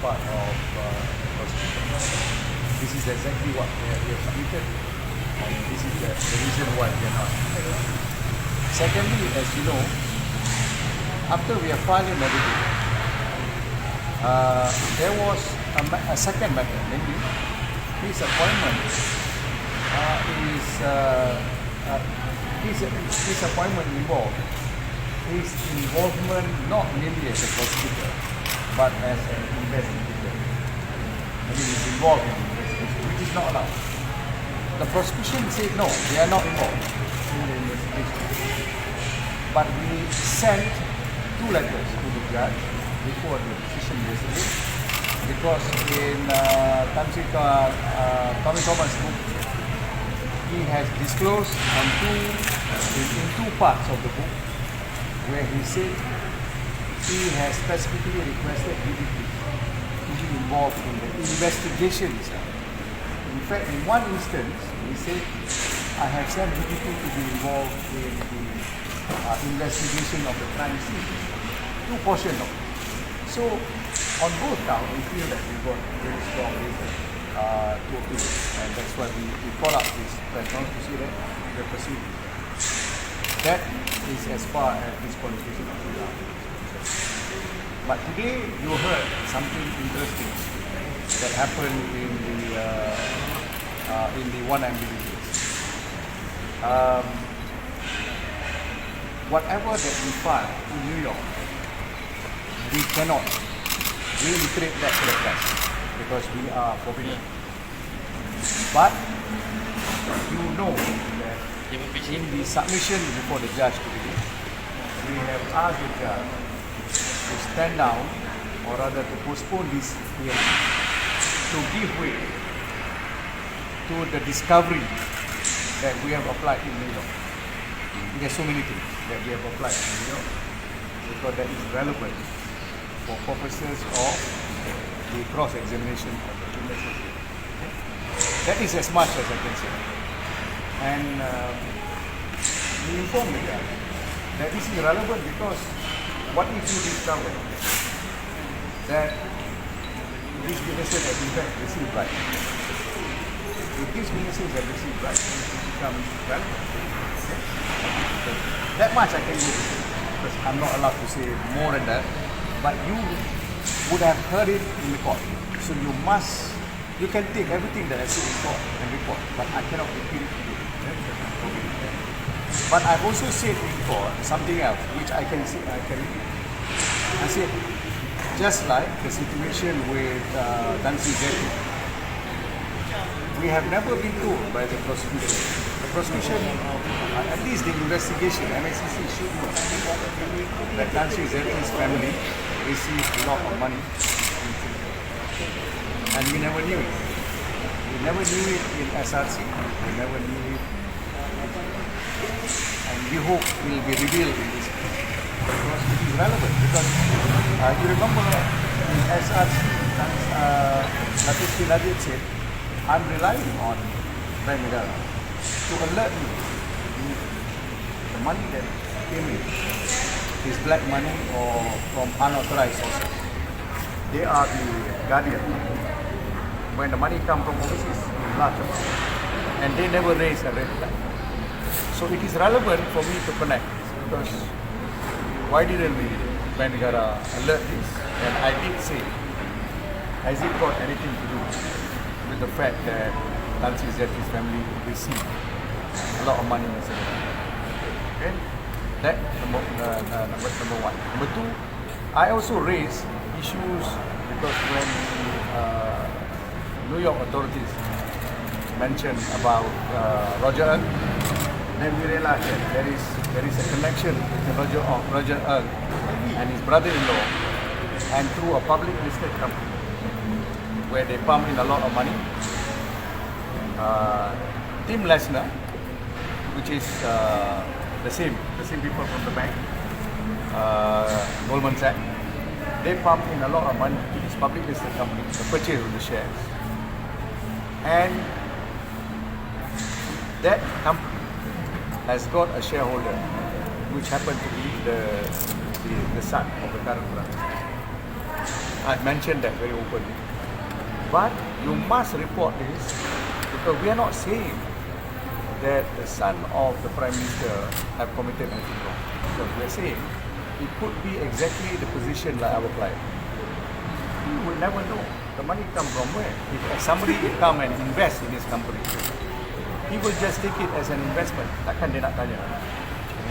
part of prosecution. This is exactly what we have submitted, and this is the reason why we are not. Secondly, as you know, after we have filed in everything, there was a second matter, namely his appointment his appointment involved his involvement not merely as a prosecutor but as an investigator. I mean, he's involved in the investigation, which is not allowed. The prosecution said no, they are not involved in the investigation. But we sent 2 letters to the judge before the decision yesterday, because in Tommy Thomas' book, he has disclosed in 2 parts of the book where he said he has specifically requested DPP to be involved in the investigation itself. In fact, in one instance, he said, I have sent DPP to be involved in the investigation of the crime scene. 2 portions of it. So, on both counts, we feel that we got very strong reason to appeal, and that's why we call up this platform to see that we're proceeding. That is as far as this qualification of the law. But today you heard something interesting that happened in the one ambiguity case. Whatever that we file in New York, we cannot reiterate that to the press because we are forbidden. But you know that in the submission before the judge today, we have asked the judge to stand down, or rather to postpone this hearing, to give way to the discovery that we have applied in New York. There are so many things that we have applied in New York because that is relevant for purposes of the cross-examination of the witnesses. Okay? That is as much as I can say. And we inform the judge that this is relevant because what if you discover that these witnesses have in fact received bribes? If these witnesses have received bribes, it becomes relevant. Okay? That much I can do because I'm not allowed to say more than that. But you would have heard it in the court. So you can take everything that I say in court and report, but I cannot repeat it to you. But I've also said in court something else, which I can repeat. I said, just like the situation with Tansi Zeti, we have never been told by the prosecution. The prosecution, at least the investigation, MSCC should know that Tansi Zeti's family received a lot of money, and we never knew it. We never knew it in SRC. We never knew it, and we hope it will be revealed in this case because it is relevant. Because you remember in SRC, Najib said, "I'm relying on Bank Negara to alert me the money that came in is black money or from unauthorized sources. They are the guardian when the money comes from overseas in large amounts, and they never raise a red flag. So it is relevant for me to connect this because why didn't we Bank Negara alert this? And I did say, has it got anything to do with the fact that Tansi Zeti's family received a lot of money in Singapore? Okay? That number 1. Number 2, I also raised issues because when New York authorities mentioned about Roger Ng, then we realized that there is a connection between Roger Ng and his brother-in-law, and through a public listed company where they pump in a lot of money. Tim Lesnar, which is the same people from the bank, Goldman Sachs, they pump in a lot of money to this public listed company, the purchase of the shares. And that company has got a shareholder, which happened to be the son of the current prime minister. I mentioned that very openly. But you must report this because we are not saying that the son of the Prime Minister have committed anything wrong. Because we are saying it could be exactly the position like our client. You will never know the money come from where. If somebody come and invest in this company, he will just take it as an investment. Takkan dia nak tanya,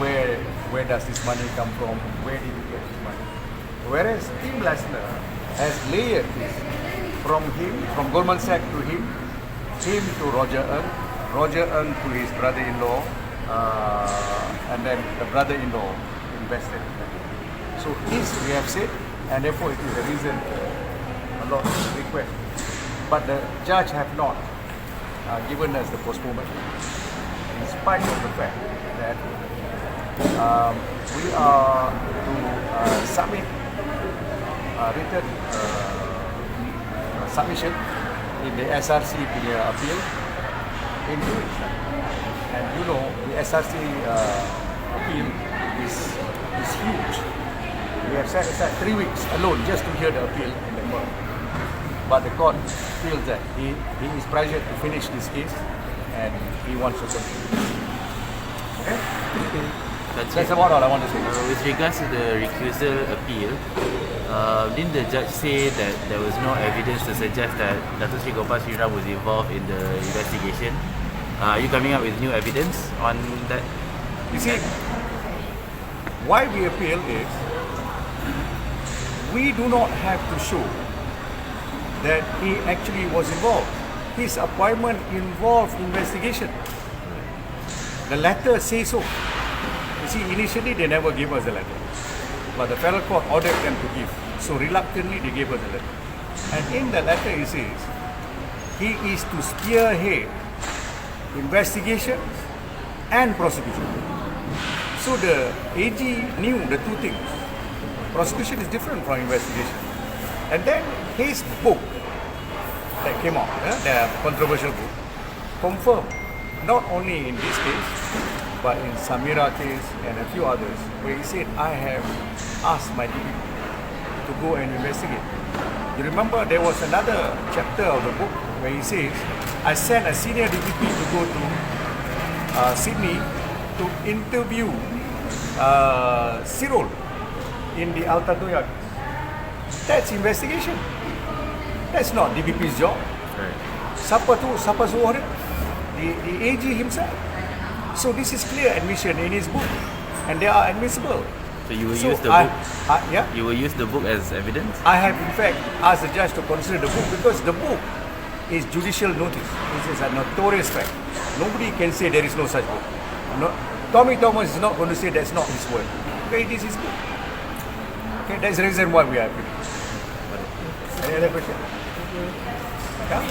where does this money come from? Where did you get this money? Whereas Tim Lesner has layered this from Goldman Sachs to him to Roger Earn to his brother-in-law, and then the brother-in-law invested in that. So this we have said, and therefore it is the reason for a lot of requests. But the judge have not given us the postponement, in spite of the fact that we are to submit written submission in the SRC punya appeal in 2 weeks. And you know, the SRC appeal is huge. We have set aside 3 weeks alone just to hear the appeal in the court. But the court feels that he is pressured to finish this case and he wants to continue. Okay? That's about all I want to say. With regards to the recusal appeal, didn't the judge say that there was no evidence to suggest that Dato' Sri Gopal Sriram was involved in the investigation? Are you coming up with new evidence on that? You see, why we appeal is we do not have to show that he actually was involved. His appointment involved investigation. The letter says so. You see, initially they never gave us the letter, but the federal court ordered them to give. So reluctantly they gave us the letter. And in the letter it says, he is to spearhead investigation and prosecution. So the AG knew the two things. Prosecution is different from investigation. And then his book that came out, the controversial book, confirmed not only in this case, but in Samira case and a few others, where he said, I have asked my DP to go and investigate. You remember there was another chapter of the book where he says, I sent a senior DPP to go to Sydney to interview Cyril in the Altatoya case. That's investigation. That's not DPP's job. Right. Siapa suruh dia? The AG himself. So this is clear admission in his book, and they are admissible. So you will use the book. Yeah. You will use the book as evidence. I have in fact asked the judge to consider the book because the book is judicial notice. This is a notorious fact. Nobody can say there is no such book. No, Tommy Thomas is not going to say that's not his word. Okay, it is his book. Okay, that's the reason why we are appealing. Any other question? Yeah?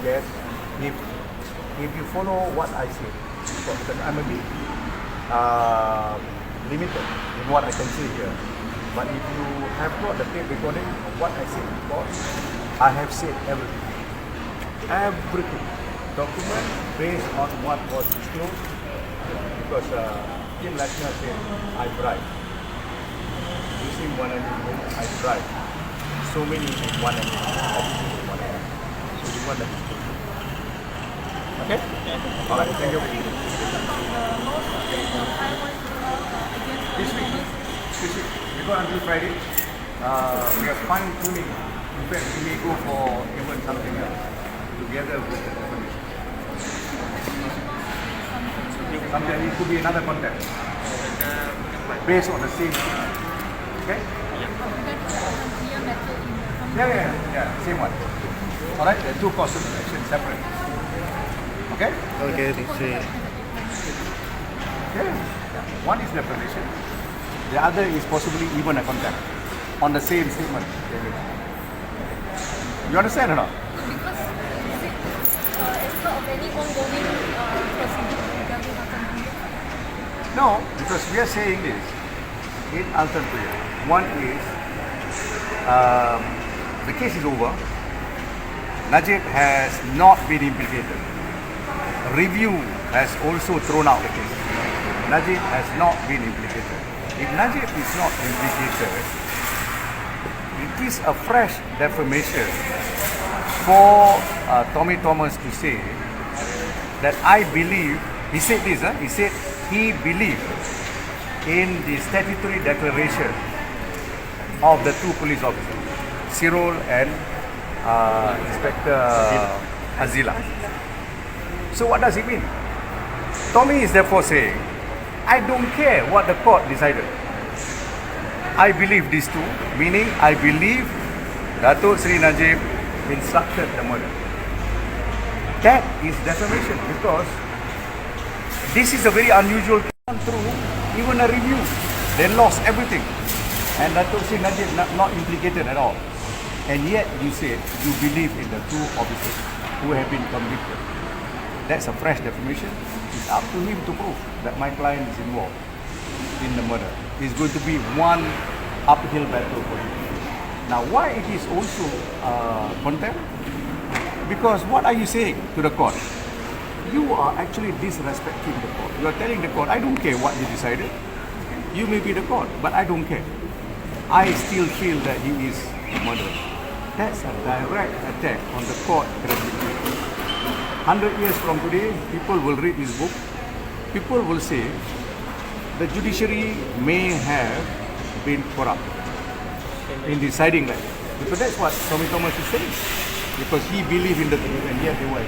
Yes, if you follow what I say, because I'm a bit limited in what I can say here, but if you have got the tape recording of what I said before, I have said everything. Everything. Document based on what was disclosed, because Tim Lesner said, I bribed. Using one and I bribed. So many in one and officers in one and so you want that disclosure. Okay? Alright, thank you. This week, we go until Friday. We are fine tuning. In fact, we may go for even something else together with the information. Something, it could be another content based on the same. Okay? Yeah, same one. Alright, the two causes of action separate. Okay? Okay, okay. Yeah. One is defamation. The other is possibly even a contempt on the same statement. You understand or not? Because it's part of any ongoing procedure regarding Altan. No, because we are saying this in Altan. One is the case is over. Najib has not been implicated. Review has also thrown out the case. Najib has not been implicated. If Najib is not implicated, it is a fresh defamation for Tommy Thomas to say that I believe, he said this, he said he believed in the statutory declaration of the two police officers, Cyril and Inspector Azila. So what does it mean? Tommy is therefore saying, I don't care what the court decided. I believe these two, meaning I believe Datuk Seri Najib instructed the murder. That is defamation because this is a very unusual case through even a review. They lost everything. And Datuk Seri Najib not implicated at all. And yet you said you believe in the two officers who have been convicted. That's a fresh defamation. It's up to him to prove that my client is involved in the murder. It's going to be one uphill battle for him. Now, why it is also contempt? Because what are you saying to the court? You are actually disrespecting the court. You are telling the court, I don't care what you decided. You may be the court, but I don't care. I still feel that he is a murderer. That's a direct attack on the court credibility. 100 years from today, people will read this book. People will say the judiciary may have been corrupt in deciding that. Because that's what Tommy Thomas is saying. Because he believed in the truth and yet they were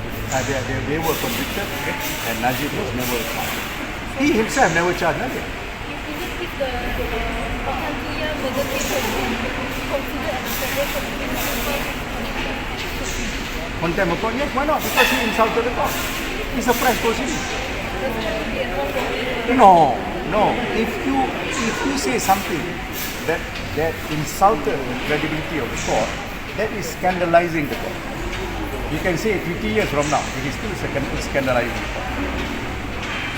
convicted and Najib was never charged. He himself never charged Najib. Even if the Bakantuya murder case has been considered as a federal conviction, Contempt of court, yes, why not? Because he insulted the court. It's a fresh proceeding. No. If you say something that insulted the credibility of the court, that is scandalizing the court. You can say 50 years from now, it is still scandalizing the court.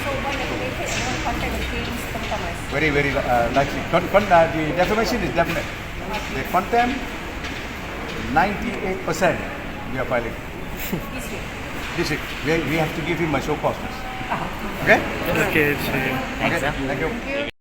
So one defamation and one contempt against Tommy Thomas. Very, very likely. The defamation is definite. The contempt, 98% we are filing. This week. We have to give him a show cause. Okay? Okay, Thanks. Thank you.